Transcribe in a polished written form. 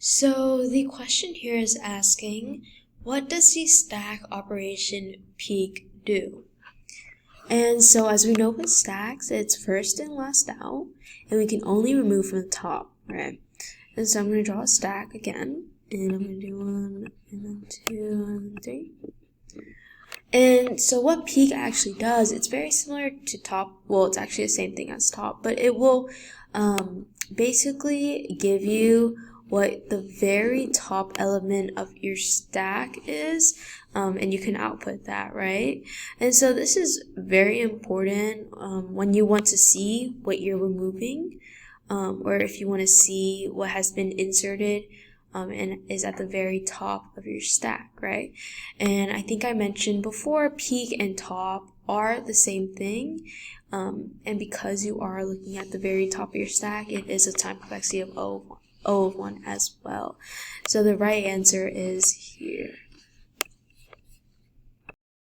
So the question here is asking, what does the stack operation peek do? And so as we know with stacks, it's first and last out, and we can only remove from the top, right? And so I'm going to draw a stack again, and I'm going to do 1, and then 2, and then 3. And so what peek actually does, it's very similar to top. Well, it's actually the same thing as top, but it will basically give you what the very top element of your stack is, and you can output that, right? And so this is very important when you want to see what you're removing, or if you want to see what has been inserted and is at the very top of your stack, right? And I think I mentioned before, peak and top are the same thing, and because you are looking at the very top of your stack, it is a time complexity of O of 1 as well. So the right answer is here.